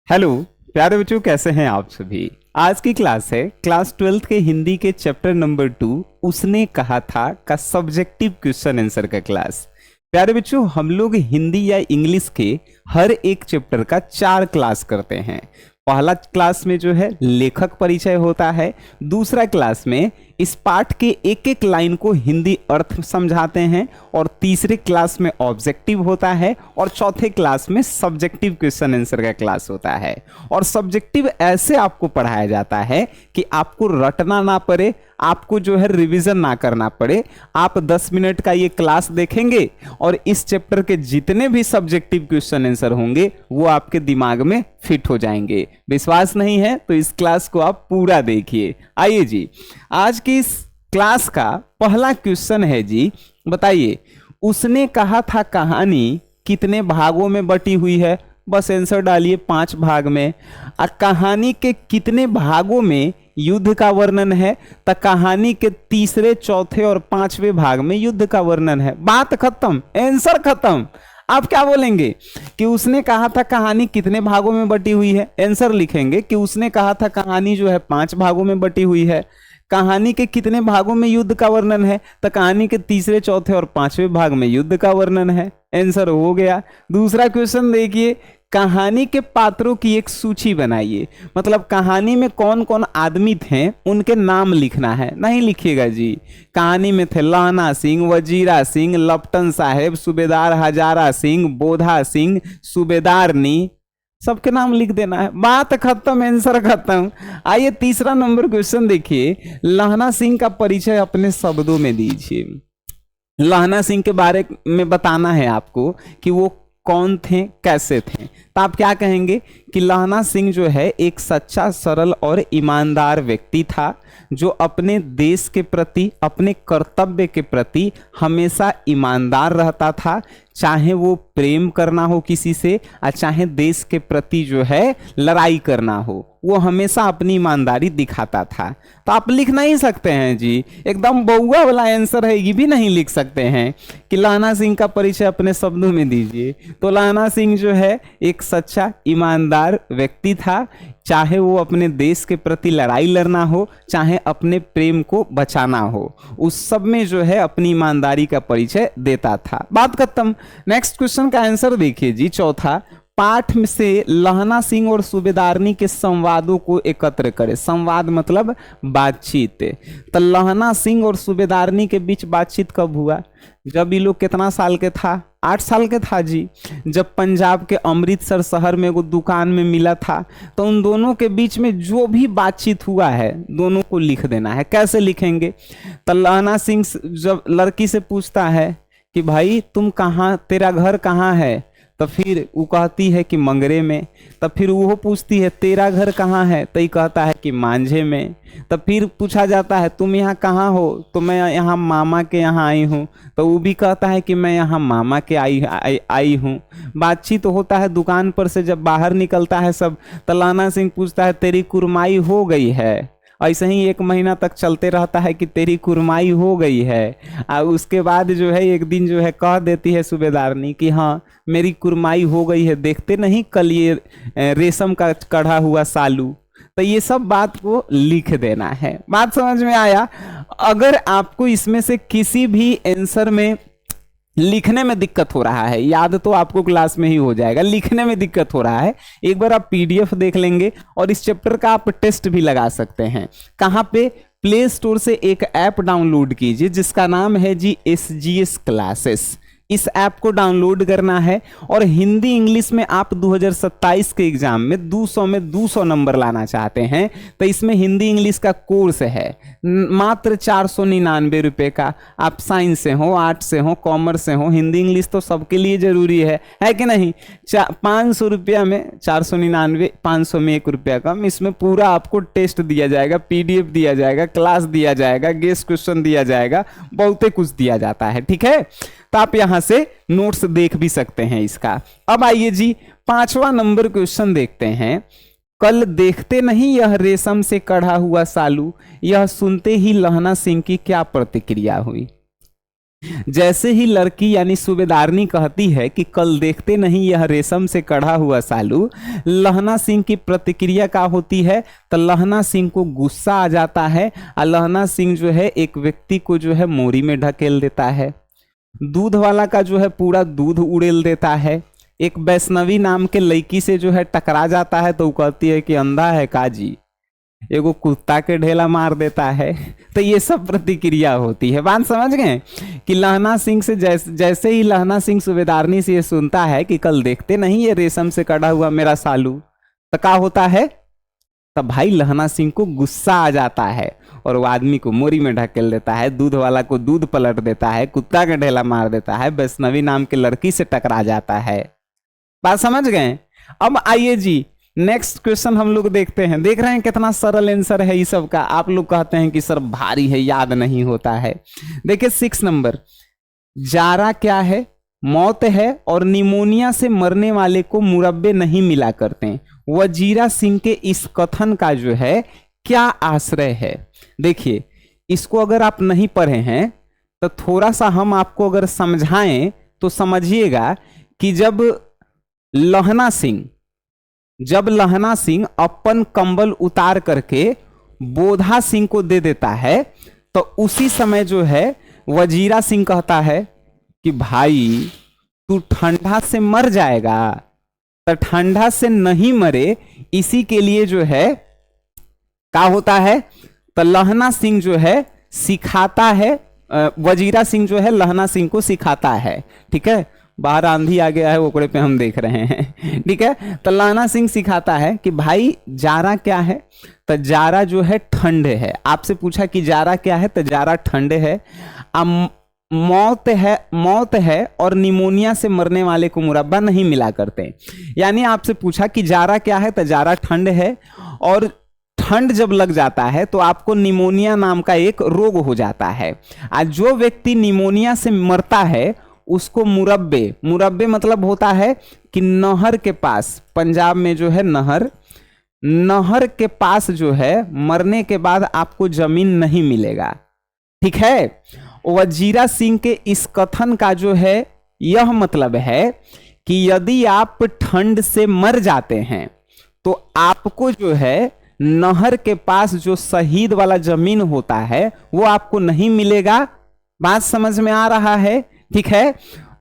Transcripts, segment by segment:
Hello प्यारे बच्चों, कैसे हैं आप सभी। आज की क्लास है क्लास 12th के हिंदी के चैप्टर नंबर 2 उसने कहा था का सब्जेक्टिव क्वेश्चन आंसर का क्लास। प्यारे बच्चों, हम लोग हिंदी या इंग्लिश के हर एक चैप्टर का 4 क्लास करते हैं। पहला क्लास में जो है लेखक परिचय होता है, दूसरा क्लास में इस पाठ के एक एक लाइन को हिंदी अर्थ समझाते हैं, और तीसरे क्लास में ऑब्जेक्टिव होता है, और चौथे क्लास में सब्जेक्टिव क्वेश्चन आंसर का क्लास होता है। और सब्जेक्टिव ऐसे आपको पढ़ाया जाता है कि आपको रटना ना पड़े, आपको जो है रिवीजन ना करना पड़े। आप 10 मिनट का ये क्लास देखेंगे और इस चैप्टर के जितने भी सब्जेक्टिव क्वेश्चन आंसर होंगे वो आपके दिमाग में फिट हो जाएंगे। विश्वास नहीं है तो इस क्लास को आप पूरा देखिए। आइए जी, आज की इस क्लास का पहला क्वेश्चन है जी, बताइए उसने कहा था कहानी कितने भागों में बटी हुई है। बस आंसर डालिए 5 भाग में। कहानी के कितने भागों में युद्ध का वर्णन है, तो कहानी के तीसरे, चौथे और 5वें भाग में युद्ध का वर्णन है। बात खत्म, आंसर खत्म। आप क्या बोलेंगे कि उसने कहा था कहानी कितने भागों में बटी हुई है, आंसर लिखेंगे कि उसने कहा था कहानी जो है 5 भागों में बटी हुई है। कहानी के कितने भागों में युद्ध का वर्णन है, तो कहानी के तीसरे, चौथे और 5वें भाग में युद्ध का वर्णन है। आंसर हो गया। दूसरा क्वेश्चन देखिए, कहानी के पात्रों की एक सूची बनाइए। मतलब कहानी में कौन कौन आदमी थे उनके नाम लिखना है। नहीं लिखिएगा जी। कहानी में थे लहना सिंह, वजीरा सिंह, लपटन साहेब, सूबेदार हजारा सिंह, बोधा सिंह, सूबेदारनी, सबके नाम लिख देना है। बात खत्म, आंसर खत्म। आइए तीसरा नंबर क्वेश्चन देखिए, लहना सिंह का परिचय अपने शब्दों में दीजिए। लहना सिंह के बारे में बताना है आपको कि वो कौन थे, कैसे थे। तो आप क्या कहेंगे कि लहना सिंह जो है एक सच्चा, सरल और ईमानदार व्यक्ति था, जो अपने देश के प्रति, अपने कर्तव्य के प्रति हमेशा ईमानदार रहता था। चाहे वो प्रेम करना हो किसी से और चाहे देश के प्रति जो है लड़ाई करना हो, वो हमेशा अपनी ईमानदारी दिखाता था। तो आप लिख नहीं सकते हैं जी, एकदम बउआ वाला आंसर है, ये भी नहीं लिख सकते हैं कि लहना सिंह का परिचय अपने शब्दों में दीजिए। तो लहना सिंह जो है एक सच्चा, ईमानदार व्यक्ति था। चाहे वो अपने देश के प्रति लड़ाई लड़ना हो, चाहे अपने प्रेम को बचाना हो, उस सब में जो है अपनी ईमानदारी का परिचय देता था। बात खत्म। नेक्स्ट क्वेश्चन का आंसर देखिए जी, चौथा, पाठ में से लहना सिंह और सूबेदारनी के संवादों को एकत्र करें। संवाद मतलब बातचीत। तो लहना सिंह और सूबेदारनी के बीच बातचीत कब हुआ? जब ये लोग कितना साल के था? 8 साल के था जी। जब पंजाब के अमृतसर शहर में वो दुकान में मिला था, तो उन दोनों के बीच में जो भी बातचीत हुआ है दोनों को लिख देना है। कैसे लिखेंगे? तो लहना सिंह जब लड़की से पूछता है कि भाई तुम कहाँ, तेरा घर कहाँ है, तो फिर वो कहती है कि मंगरे में। तब फिर वो पूछती है तेरा घर कहाँ है, तो ये कहता है कि मांझे में। तब फिर पूछा जाता है तुम यहाँ कहाँ हो, तो मैं यहाँ मामा के यहाँ आई हूँ। तो वो भी कहता है कि मैं यहाँ मामा के आई हूँ। बातचीत तो होता है दुकान पर से जब बाहर निकलता है सब, तो लहना सिंह पूछता है तेरी कुरमाई हो गई है। ऐसे ही 1 महीना तक चलते रहता है कि तेरी कुरमाई हो गई है। और उसके बाद जो है एक दिन जो है कह देती है सूबेदारनी कि हाँ मेरी कुरमाई हो गई है, देखते नहीं कल ये रेशम का कढ़ा हुआ सालू। तो ये सब बात को लिख देना है। बात समझ में आया? अगर आपको इसमें से किसी भी आंसर में लिखने में दिक्कत हो रहा है, याद तो आपको क्लास में ही हो जाएगा, लिखने में दिक्कत हो रहा है, एक बार आप पीडीएफ देख लेंगे और इस चैप्टर का आप टेस्ट भी लगा सकते हैं। कहाँ पे? प्ले स्टोर से एक ऐप डाउनलोड कीजिए जिसका नाम है जी SGS क्लासेस। इस ऐप को डाउनलोड करना है और हिंदी इंग्लिश में आप 2027 के एग्जाम में 200 में 200 नंबर लाना चाहते हैं, तो इसमें हिंदी इंग्लिश का कोर्स है मात्र 499 रुपये का। आप साइंस से हो, आर्ट्स से हो, कॉमर्स से हो, हिंदी इंग्लिश तो सबके लिए जरूरी है कि नहीं? 500 रुपया में 499, 500 में 1 रुपया कम। इसमें पूरा आपको टेस्ट दिया जाएगा, PDF दिया जाएगा, क्लास दिया जाएगा, गेस्ट क्वेश्चन दिया जाएगा, बहुत कुछ दिया जाता है। ठीक है, तो आप यहां से नोट्स देख भी सकते हैं इसका। अब आइए जी 5वां नंबर क्वेश्चन देखते हैं। कल देखते नहीं यह रेशम से कढ़ा हुआ सालू, यह सुनते ही लहना सिंह की क्या प्रतिक्रिया हुई? जैसे ही लड़की यानी सूबेदारनी कहती है कि कल देखते नहीं यह रेशम से कढ़ा हुआ सालू, लहना सिंह की प्रतिक्रिया क्या होती है? तो लहना सिंह को गुस्सा आ जाता है और लहना सिंह जो है एक व्यक्ति को जो है मोरी में ढकेल देता है, दूध वाला का जो है पूरा दूध उड़ेल देता है, एक वैष्णवी नाम के लड़की से जो है टकरा जाता है तो वो कहती है कि अंधा है काजी, एगो कुत्ता के ढेला मार देता है। तो ये सब प्रतिक्रिया होती है। बात समझ गए कि लहना सिंह से जैसे ही लहना सिंह सूबेदारनी से ये सुनता है कि कल देखते नहीं ये रेशम से कढ़ा हुआ मेरा सालू, तो क्या होता है? तब भाई लहना सिंह को गुस्सा आ जाता है और वो आदमी को मोरी में ढकेल देता है, दूध वाला को दूध पलट देता है, कुत्ता का ढेला मार देता है, वैष्णवी नाम की लड़की से टकरा जाता है। बात समझ गए? अब आइए जी नेक्स्ट क्वेश्चन हम लोग देखते हैं। देख रहे हैं कितना सरल आंसर है इस सब का। आप लोग कहते हैं कि सर भारी है, याद नहीं होता है। देखिए 6 नंबर, जारा क्या है? मौत है और निमोनिया से मरने वाले को मुरब्बे नहीं मिला करते। वजीरा सिंह के इस कथन का जो है क्या आश्रय है? देखिए इसको अगर आप नहीं पढ़े हैं तो थोड़ा सा हम आपको अगर समझाएं तो समझिएगा कि जब लहना सिंह अपन कंबल उतार करके बोधा सिंह को दे देता है तो उसी समय जो है वजीरा सिंह कहता है कि भाई तू ठंडा से मर जाएगा, तो ठंडा से नहीं मरे इसी के लिए जो है क्या होता है? तो लहना सिंह जो है सिखाता है, वजीरा सिंह जो है लहना सिंह को सिखाता है। ठीक है, बाहर आंधी आ गया है ओकड़े पे हम देख रहे हैं। ठीक है, तो लहना सिंह सिखाता है कि भाई जारा क्या है? तो जारा जो है ठंड है। आपसे पूछा कि जारा क्या है? तो जारा ठंड है। अब मौत है और निमोनिया से मरने वाले को मुरब्बा नहीं मिला करते। यानी आपसे पूछा कि जारा क्या है? तो जारा ठंड है और ठंड जब लग जाता है तो आपको निमोनिया नाम का एक रोग हो जाता है। आज जो व्यक्ति निमोनिया से मरता है उसको मुरब्बे मतलब होता है कि नहर के पास, पंजाब में जो है नहर के पास जो है मरने के बाद आपको जमीन नहीं मिलेगा। ठीक है, वजीरा सिंह के इस कथन का जो है यह मतलब है कि यदि आप ठंड से मर जाते हैं तो आपको जो है नहर के पास जो शहीद वाला जमीन होता है वो आपको नहीं मिलेगा। बात समझ में आ रहा है? ठीक है,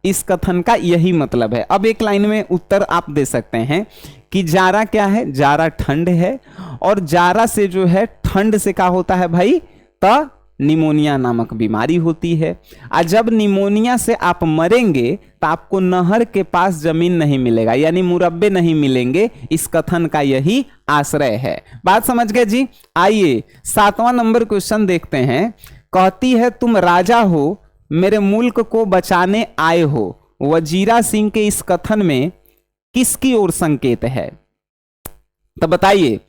इस कथन का यही मतलब है। अब एक लाइन में उत्तर आप दे सकते हैं कि जारा क्या है? जारा ठंड है और जारा से जो है ठंड से क्या होता है भाई? तो निमोनिया नामक बीमारी होती है। और जब निमोनिया से आप मरेंगे तो आपको नहर के पास जमीन नहीं मिलेगा, यानी मुरब्बे नहीं मिलेंगे। इस कथन का यही आश्रय है। बात समझ गए जी? आइए 7वां नंबर क्वेश्चन देखते हैं। कहती है तुम राजा हो, मेरे मुल्क को बचाने आए हो। वजीरा सिंह के इस कथन में किसकी ओर संकेत है? तो बताइए।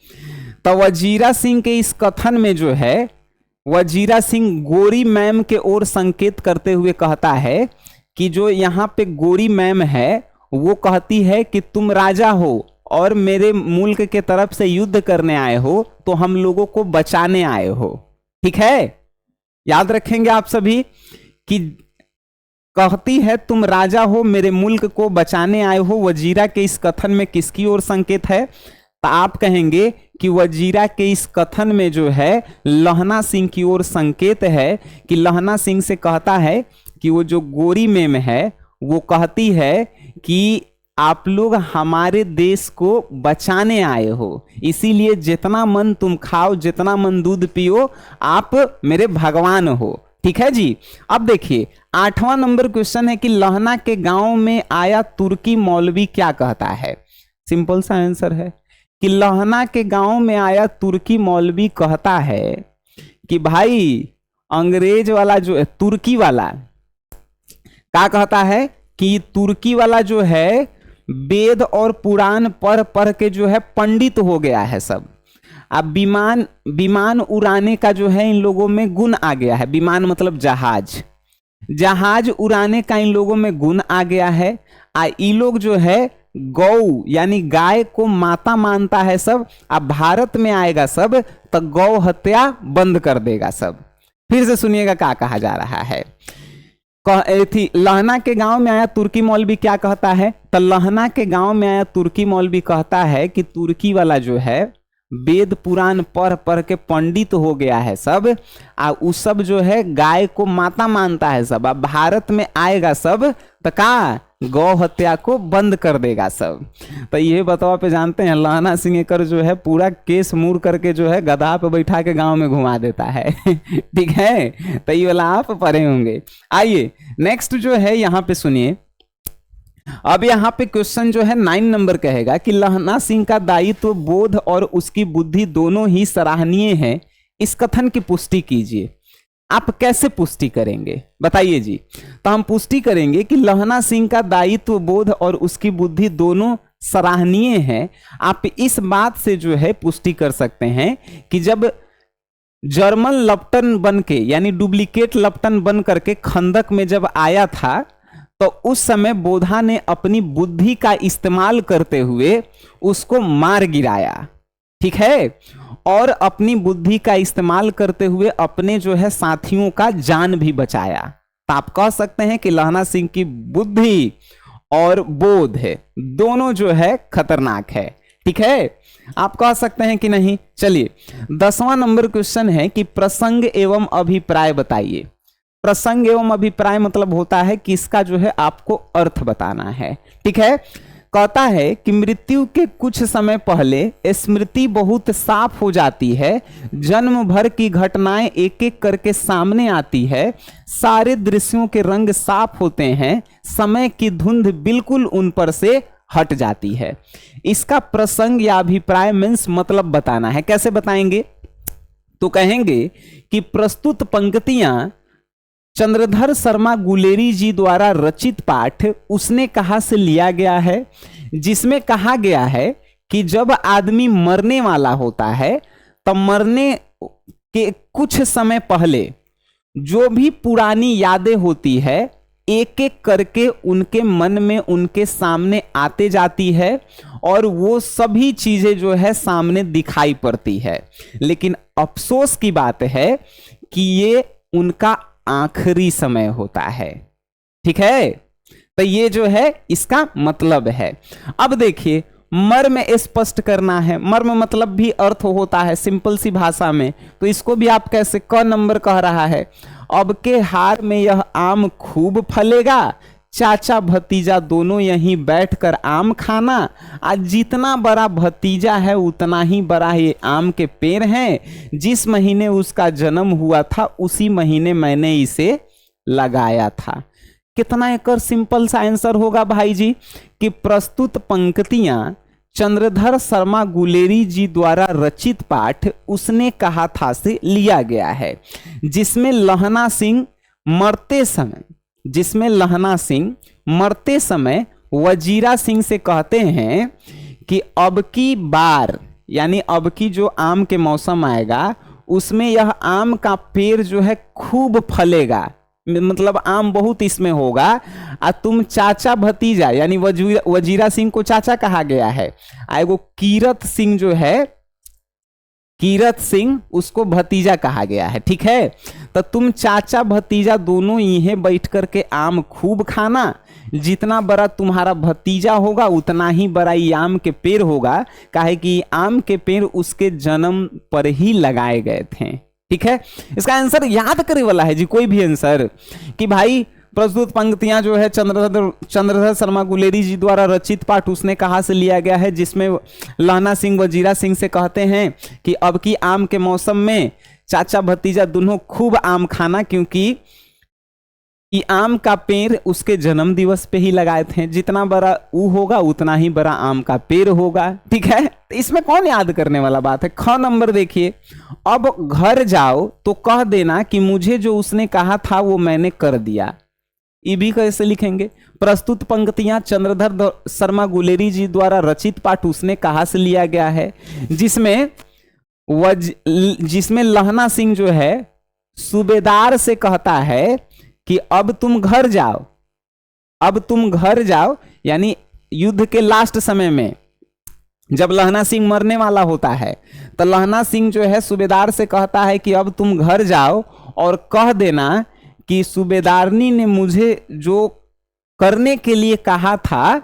तो वजीरा सिंह के इस कथन में जो है वजीरा सिंह गोरी मैम के ओर संकेत करते हुए कहता है कि जो यहाँ पे गोरी मैम है वो कहती है कि तुम राजा हो और मेरे मुल्क के तरफ से युद्ध करने आए हो, तो हम लोगों को बचाने आए हो। ठीक है, याद रखेंगे आप सभी कि कहती है तुम राजा हो, मेरे मुल्क को बचाने आए हो। वजीरा के इस कथन में किसकी ओर संकेत है? तो आप कहेंगे कि वजीरा के इस कथन में जो है लहना सिंह की ओर संकेत है कि लहना सिंह से कहता है कि वो जो गोरी मेम है वो कहती है कि आप लोग हमारे देश को बचाने आए हो, इसीलिए जितना मन तुम खाओ, जितना मन दूध पियो, आप मेरे भगवान हो। ठीक है जी। अब देखिए 8वां नंबर क्वेश्चन है कि लहना के गांव में आया तुर्की मौलवी क्या कहता है? सिंपल सा आंसर है कि लहना के गांव में आया तुर्की मौलवी कहता है कि भाई अंग्रेज वाला जो है तुर्की वाला क्या कहता है कि तुर्की वाला जो है वेद और पुराण पढ़ पढ़ के जो है पंडित हो गया है सब। अब विमान उड़ाने का जो है इन लोगों में गुण आ गया है। विमान मतलब जहाज उड़ाने का इन लोगों में गुण आ गया है। ये लोग जो है गौ यानी गाय को माता मानता है सब। अब भारत में आएगा सब तो गौ हत्या बंद कर देगा सब। फिर से सुनिएगा क्या कहा जा रहा है थी लहना के गांव में आया तुर्की मौलवी क्या कहता है, तो लहना के गांव में आया तुर्की मौलवी कहता है कि तुर्की वाला जो है वेद पुराण पढ़ पढ़ के पंडित हो गया है सब, उ सब जो है गाय को माता मानता है सब, अब भारत में आएगा सब तो का गौ हत्या को बंद कर देगा सब। तो ये बताओ पे जानते हैं लहना सिंह एकर जो है पूरा केस मूर करके जो है गधा पे बैठा के गांव में घुमा देता है ठीक है, तो ये वाला आप पढ़े होंगे। आइए नेक्स्ट जो है यहाँ पे सुनिए, अब यहाँ पे क्वेश्चन जो है 9 नंबर कहेगा कि लहना सिंह का दायित्व बोध और उसकी बुद्धि दोनों ही सराहनीय है, इस कथन की पुष्टि कीजिए। आप कैसे पुष्टि करेंगे बताइए जी, तो हम पुष्टि करेंगे कि लहना सिंह का दायित्व बोध और उसकी बुद्धि दोनों सराहनीय है। आप इस बात से जो है पुष्टि कर सकते हैं कि जब जर्मन लप्टन बन के यानी डुप्लीकेट लप्टन बन करके खंदक में जब आया था तो उस समय बोधा ने अपनी बुद्धि का इस्तेमाल करते हुए उसको मार गिराया, ठीक है, और अपनी बुद्धि का इस्तेमाल करते हुए अपने जो है साथियों का जान भी बचाया। तो आप कह सकते हैं कि लहना सिंह की बुद्धि और बोध है दोनों जो है खतरनाक है, ठीक है, आप कह सकते हैं कि नहीं। चलिए 10वां नंबर क्वेश्चन है कि प्रसंग एवं अभिप्राय बताइए। प्रसंग एवं अभिप्राय मतलब होता है कि इसका जो है आपको अर्थ बताना है, ठीक है। कहता है कि मृत्यु के कुछ समय पहले स्मृति बहुत साफ हो जाती है, जन्म भर की घटनाएं एक एक करके सामने आती है, सारे दृश्यों के रंग साफ होते हैं, समय की धुंध बिल्कुल उन पर से हट जाती है। इसका प्रसंग या अभिप्राय मीन्स मतलब बताना है। कैसे बताएंगे, तो कहेंगे कि प्रस्तुत पंक्तियां चंद्रधर शर्मा गुलेरी जी द्वारा रचित पाठ उसने कहा से लिया गया है, जिसमें कहा गया है कि जब आदमी मरने वाला होता है तब मरने के कुछ समय पहले जो भी पुरानी यादें होती है एक एक करके उनके मन में उनके सामने आते जाती है और वो सभी चीजें जो है सामने दिखाई पड़ती है। लेकिन अफसोस की बात है कि ये उनका आखिरी समय होता है, ठीक है। तो ये जो है इसका मतलब है। अब देखिए मर्म स्पष्ट करना है, मर्म मतलब भी अर्थ होता है सिंपल सी भाषा में, तो इसको भी आप कैसे, क नंबर कह रहा है, अब के हार में यह आम खूब फलेगा, चाचा भतीजा दोनों यहीं बैठकर आम खाना। आज जितना बड़ा भतीजा है उतना ही बड़ा ये आम के पेड़ हैं, जिस महीने उसका जन्म हुआ था उसी महीने मैंने इसे लगाया था। कितना एक सिंपल सा आंसर होगा भाई जी कि प्रस्तुत पंक्तियां चंद्रधर शर्मा गुलेरी जी द्वारा रचित पाठ उसने कहा था से लिया गया है, जिसमें लहना सिंह मरते समय वजीरा सिंह से कहते हैं कि अब की बार यानी अब की जो आम के मौसम आएगा उसमें यह आम का पेड़ जो है खूब फलेगा, मतलब आम बहुत इसमें होगा, और तुम चाचा भतीजा यानी वजीरा सिंह को चाचा कहा गया है, एगो कीरत सिंह जो है कीरत सिंह उसको भतीजा कहा गया है, ठीक है। तो तुम चाचा भतीजा दोनों यहीं बैठ करके आम खूब खाना, जितना बड़ा तुम्हारा भतीजा होगा उतना ही बड़ा ये आम के पेड़ होगा, काहे कि आम के पेड़ उसके जन्म पर ही लगाए गए थे, ठीक है। इसका आंसर याद करे वाला है जी, कोई भी आंसर कि भाई प्रस्तुत पंक्तियां जो है चंद्रधर शर्मा गुलेरी जी द्वारा रचित पाठ उसने कहा से लिया गया है, जिसमें लहना सिंह वजीरा सिंह से कहते हैं कि अब की आम के मौसम में चाचा भतीजा दोनों खूब आम खाना, क्योंकि ये आम का पेड़ उसके जन्म दिवस पे ही लगाए थे, जितना बड़ा ऊ होगा उतना ही बड़ा आम का पेड़ होगा, ठीक है। तो इसमें कौन याद करने वाला बात है। ख नंबर देखिए, अब घर जाओ तो कह देना कि मुझे जो उसने कहा था वो मैंने कर दिया। ये भी कैसे लिखेंगे, प्रस्तुत पंक्तियां चंद्रधर शर्मा गुलेरी जी द्वारा रचित पाठ उसने कहा से लिया गया है, जिसमें लहना सिंह जो है सूबेदार से कहता है कि अब तुम घर जाओ, यानी युद्ध के लास्ट समय में जब लहना सिंह मरने वाला होता है तो लहना सिंह जो है सूबेदार से कहता है कि अब तुम घर जाओ और कह देना कि सूबेदारनी ने मुझे जो करने के लिए कहा था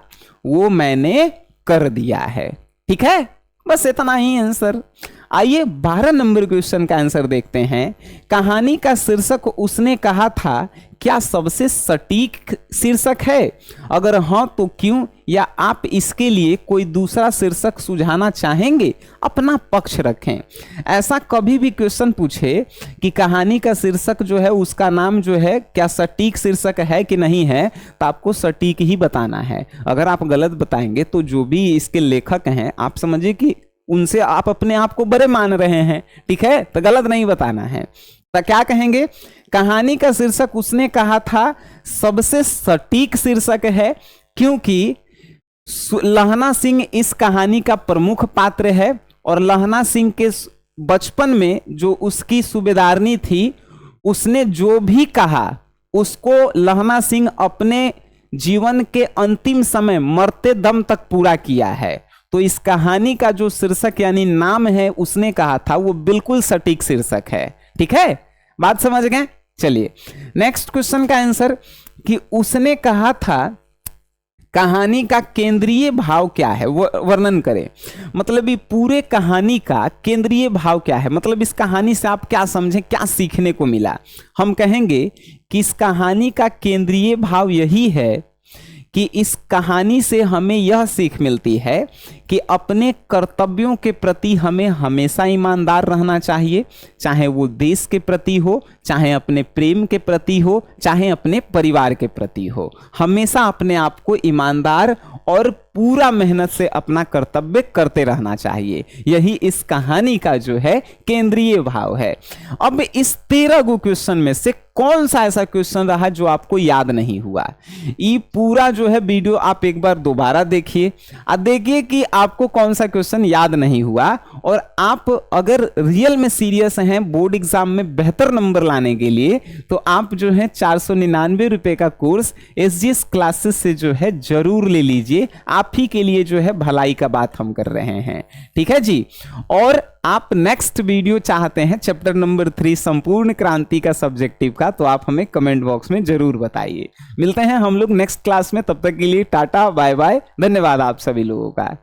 वो मैंने कर दिया है। ठीक है, बस इतना ही आंसर। आइए 12 नंबर क्वेश्चन का आंसर देखते हैं। कहानी का शीर्षक उसने कहा था क्या सबसे सटीक शीर्षक है? अगर हाँ तो क्यों, या आप इसके लिए कोई दूसरा शीर्षक सुझाना चाहेंगे? अपना पक्ष रखें। ऐसा कभी भी क्वेश्चन पूछे कि कहानी का शीर्षक जो है उसका नाम जो है क्या सटीक शीर्षक है कि नहीं है, तो आपको सटीक ही बताना है। अगर आप गलत बताएंगे तो जो भी इसके लेखक हैं आप समझिए कि उनसे आप अपने आप को बड़े मान रहे हैं। ठीक है, तो गलत नहीं बताना है। तो क्या कहेंगे? कहानी का शीर्षक उसने कहा था सबसे सटीक शीर्षक है क्योंकि लहना सिंह इस कहानी का प्रमुख पात्र है और लहना सिंह के बचपन में जो उसकी सूबेदारनी थी उसने जो भी कहा उसको लहना सिंह अपने जीवन के अंतिम समय मरते दम तक पूरा किया है। तो इस कहानी का जो शीर्षक यानी नाम है उसने कहा था वो बिल्कुल सटीक शीर्षक है। ठीक है, बात समझ गए? चलिए नेक्स्ट क्वेश्चन का आंसर कि उसने कहा था कहानी का केंद्रीय भाव क्या है, वर्णन करें। मतलब ये पूरे कहानी का केंद्रीय भाव क्या है, मतलब इस कहानी से आप क्या समझे, क्या सीखने को मिला। हम कहेंगे कि इस कहानी का केंद्रीय भाव यही है कि इस कहानी से हमें यह सीख मिलती है कि अपने कर्तव्यों के प्रति हमें हमेशा ईमानदार रहना चाहिए, चाहे वो देश के प्रति हो, चाहे अपने प्रेम के प्रति हो, चाहे अपने परिवार के प्रति हो। हमेशा अपने आप को ईमानदार और पूरा मेहनत से अपना कर्तव्य करते रहना चाहिए। यही इस कहानी का जो है केंद्रीय भाव है। अब इस 13 गो क्वेश्चन में से कौन सा ऐसा क्वेश्चन रहा जो आपको याद नहीं हुआ? ये पूरा जो है वीडियो आप एक बार दोबारा देखिए और देखिए कि आपको कौन सा क्वेश्चन याद नहीं हुआ। और आप अगर रियल में सीरियस हैं बोर्ड एग्जाम में बेहतर नंबर लाने के लिए तो आप जो है 499 रुपए का कोर्स SGS क्लासेस से जो है जरूर ले लीजिए। आप ही के लिए जो है भलाई का बात हम कर रहे हैं। ठीक है जी। और आप नेक्स्ट वीडियो चाहते हैं चैप्टर नंबर 3 संपूर्ण क्रांति का सब्जेक्टिव का, तो आप हमें कमेंट बॉक्स में जरूर बताइए। मिलते हैं हम लोग नेक्स्ट क्लास में, तब तक के लिए टाटा बाय बाय, धन्यवाद आप सभी लोगों का।